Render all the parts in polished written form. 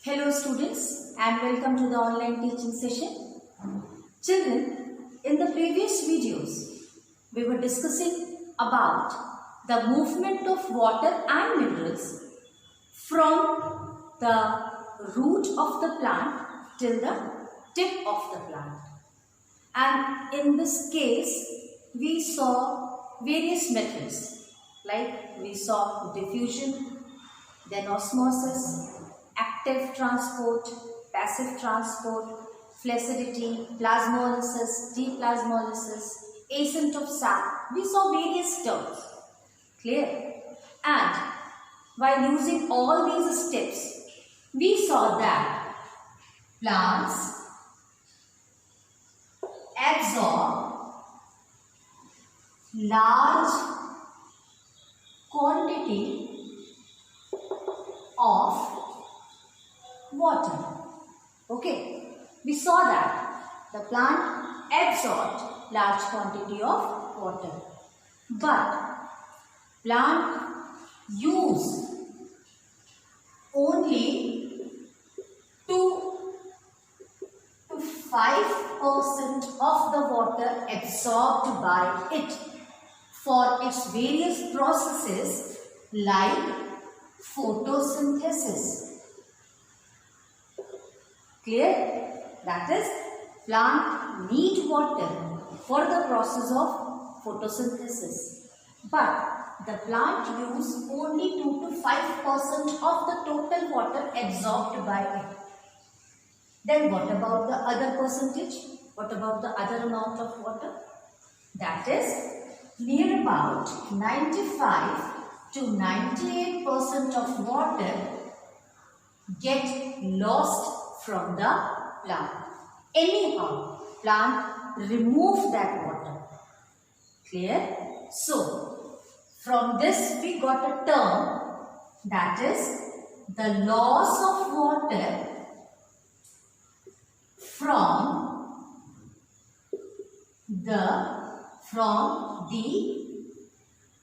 Hello students and welcome to the online teaching session. Children, in the previous videos, we were discussing about the movement of water and minerals from the root of the plant till the tip of the plant. And in this case, we saw various methods like we saw diffusion, then osmosis, active transport, passive transport, flaccidity, plasmolysis, deplasmolysis, ascent of sap. We saw various terms. Clear? And while using all these steps, we saw that plants absorb large quantity of water. Okay, we saw that the plant absorbed large quantity of water, but plant use only 2 to 5% of the water absorbed by it for its various processes like photosynthesis. Clear? That is, plant need water for the process of photosynthesis, but the plant use only 2 to 5% of the total water absorbed by it. Then what about the other percentage? What about the other amount of water? That is near about 95 to 98% of water get lost from the plant. Anyhow, plant remove that water. Clear? So, from this we got a term, that is the loss of water from the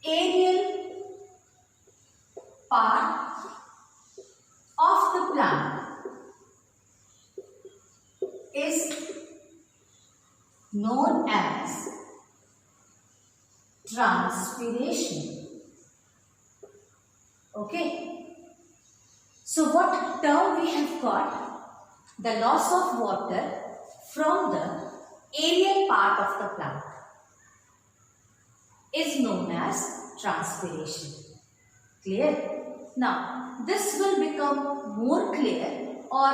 aerial part of the plant is known as transpiration. Okay. So what term we have got? The loss of water from the aerial part of the plant is known as transpiration. Clear? Now, this will become more clear, or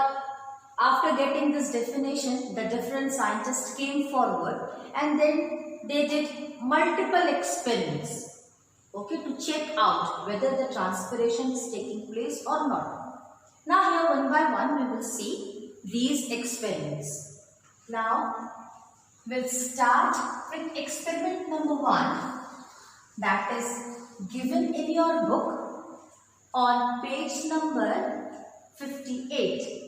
after getting this definition, the different scientists came forward and then they did multiple experiments, okay, to check out whether the transpiration is taking place or not. Now here one by one we will see these experiments. Now we'll start with experiment number 1, that is given in your book on page number 58.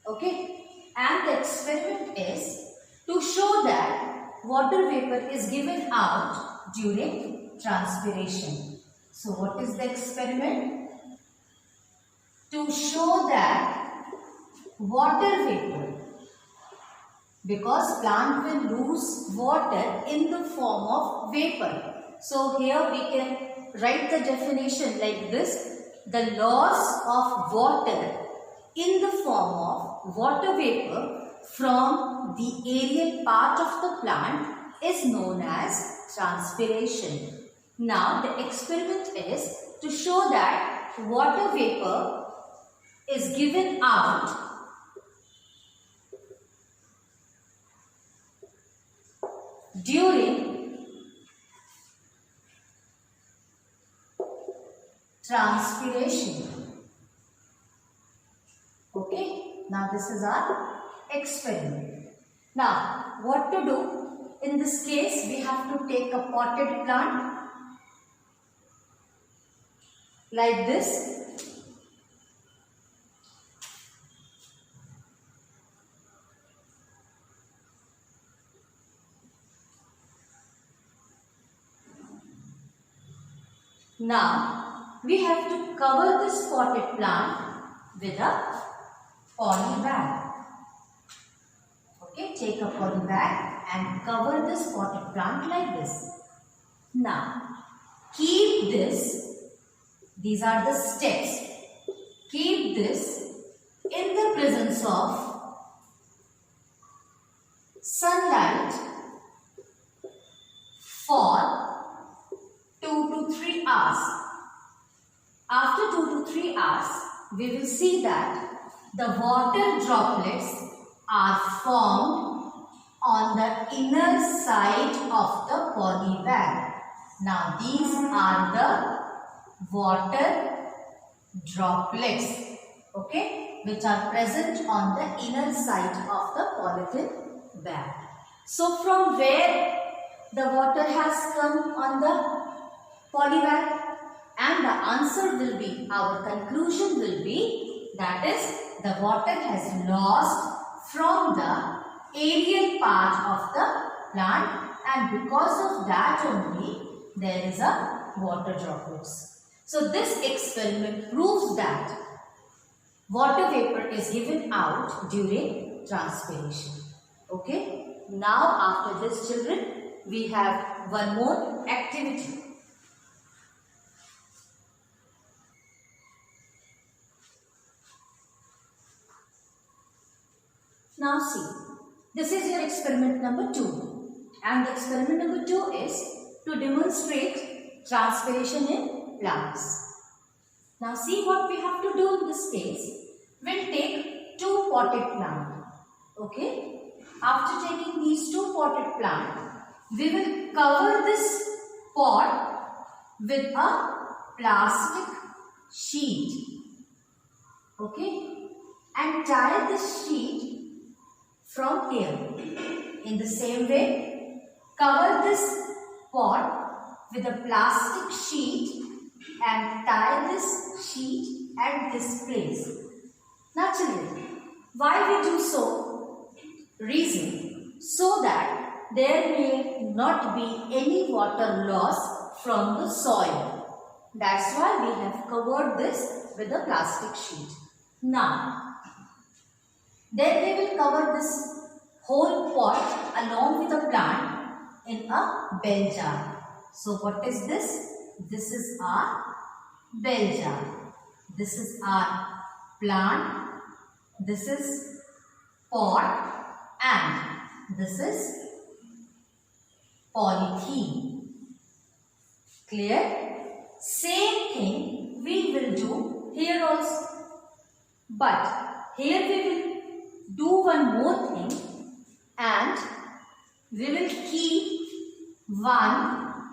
Okay, and the experiment is to show that water vapor is given out during transpiration. So what is the experiment? To show that water vapor, because plant will lose water in the form of vapor. So here we can write the definition like this: the loss of water in the form of water vapor from the aerial part of the plant is known as transpiration. Now the experiment is to show that water vapor is given out during transpiration. Okay, now this is our experiment. Now, what to do? In this case, we have to take a potted plant like this. Now, we have to cover this potted plant with a poly bag. Okay, take a poly bag and cover this potted plant like this. Now, keep this, these are the steps. Keep this in the presence of sunlight for 2 to 3 hours. After 2 to 3 hours, we will see that the water droplets are formed on the inner side of the poly bag. Now, these are the water droplets, okay, which are present on the inner side of the polythene bag. So, from where the water has come on the poly bag? And the answer will be, our conclusion will be, that is, the water has lost from the aerial part of the plant, and because of that only there is a water droplets. So this experiment proves that water vapor is given out during transpiration. Okay. Now after this, children, we have one more activity. Now see, this is your experiment number 2, and the experiment number 2 is to demonstrate transpiration in plants. Now see what we have to do in this case. We'll take 2 potted plants. Okay. After taking these 2 potted plants, we will cover this pot with a plastic sheet. Okay. And tie this sheet from here. In the same way, cover this pot with a plastic sheet and tie this sheet at this place. Now children, why we do so? Reason, so that there may not be any water loss from the soil. That's why we have covered this with a plastic sheet. Now, then we will cover this whole pot along with the plant in a bell jar. So what is this? This is our bell jar. This is our plant. This is pot, and this is polythene. Clear? Same thing we will do here also. But here we will do one more thing, and we will keep one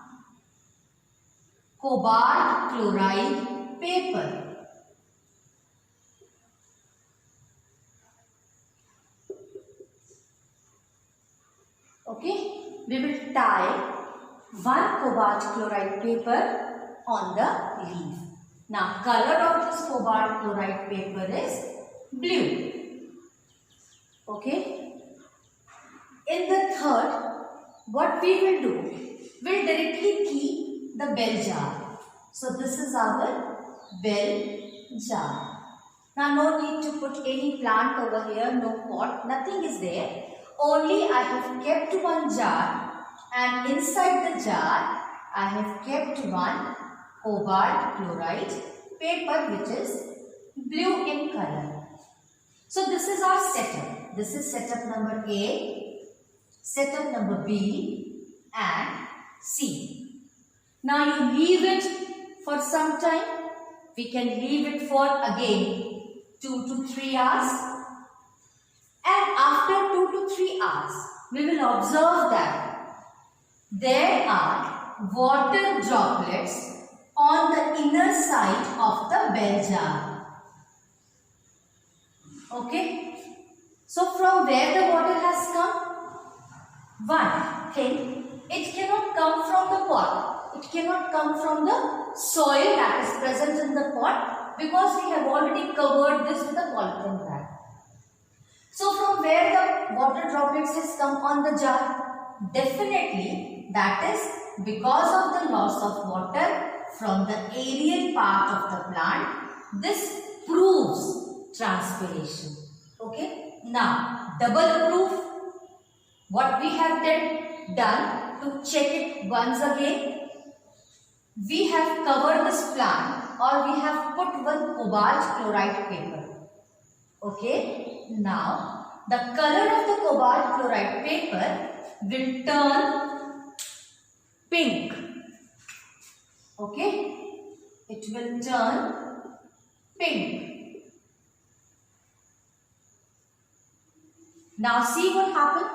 cobalt chloride paper. Okay, we will tie one cobalt chloride paper on the leaf. Now, color of this cobalt chloride paper is blue. Okay. In the third, what we will do? We'll directly keep the bell jar. So this is our bell jar. Now no need to put any plant over here, no pot, nothing is there. Only I have kept one jar, and inside the jar I have kept one cobalt chloride paper which is blue in color. So this is our setup. This is setup number A, setup number B and C. Now you leave it for some time. We can leave it for again 2 to 3 hours. And after 2 to 3 hours, we will observe that there are water droplets on the inner side of the bell jar. Okay. So from where the water has come? One thing, it cannot come from the pot. It cannot come from the soil that is present in the pot, because we have already covered this with a polythene bag. So from where the water droplets has come on the jar? Definitely that is because of the loss of water from the aerial part of the plant. This proves transpiration. Okay. Now, double proof. What we have done to check it once again. We have covered this plant or we have put one cobalt chloride paper. Okay. Now, the color of the cobalt chloride paper will turn pink. Okay. It will turn pink. Now see what happened.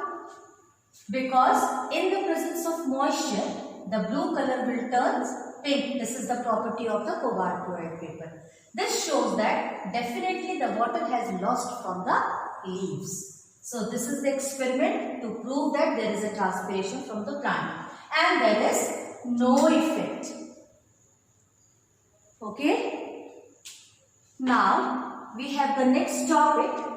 Because in the presence of moisture, the blue color will turn pink. This is the property of the cobalt chloride paper. This shows that definitely the water has lost from the leaves. So this is the experiment to prove that there is a transpiration from the plant. And there is no effect. Okay. Now we have the next topic.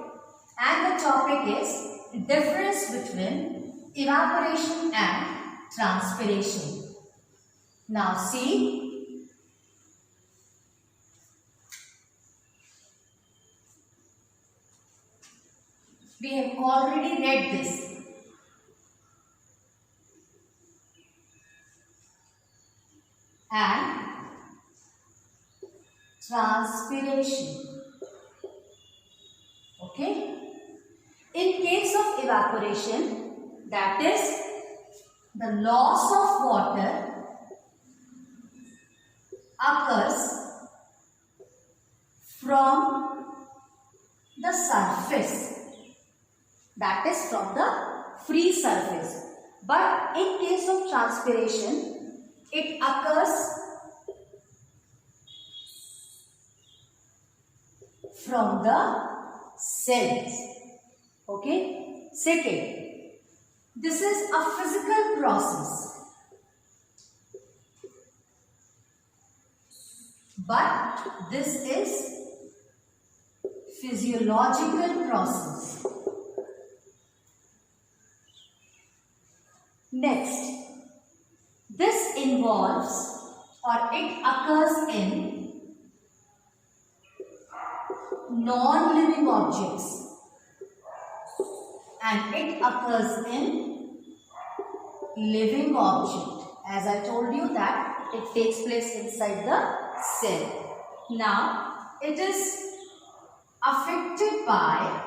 And the topic is difference between evaporation and transpiration. Now see, we have already read this. And transpiration. Okay. In case of evaporation, that is the loss of water occurs from the surface, that is from the free surface. But in case of transpiration, it occurs from the cells. Okay. Second, this is a physical process, but this is physiological process. Next, this involves or it occurs in non-living objects. And it occurs in living object. As I told you that it takes place inside the cell. Now, it is affected by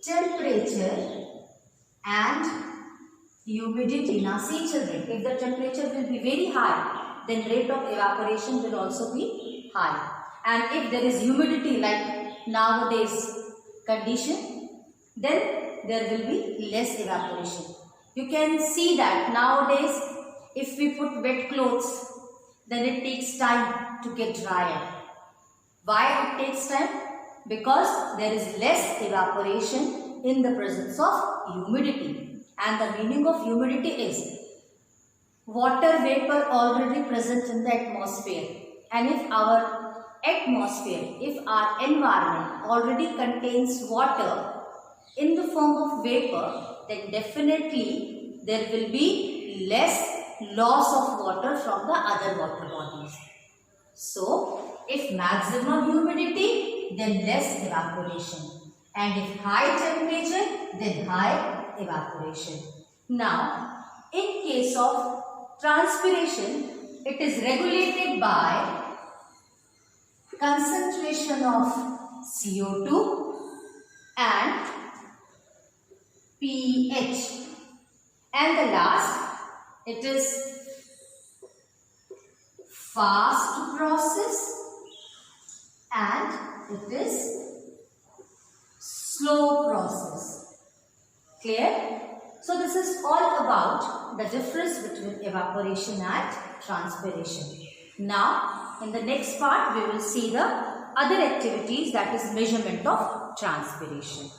temperature and humidity. Now see children, if the temperature will be very high, then rate of evaporation will also be high. And if there is humidity like nowadays condition, then there will be less evaporation. You can see that nowadays if we put wet clothes, then it takes time to get dried. Why it takes time? Because there is less evaporation in the presence of humidity. And the meaning of humidity is water vapor already present in the atmosphere. And if our atmosphere, if our environment already contains water in the form of vapor, then definitely there will be less loss of water from the other water bodies. So, if maximum humidity, then less evaporation. And if high temperature, then high evaporation. Now, in case of transpiration, it is regulated by concentration of CO2 and pH. And the last, it is fast process and it is slow process. Clear? So this is all about the difference between evaporation and transpiration. Now, in the next part, we will see the other activities, that is measurement of transpiration.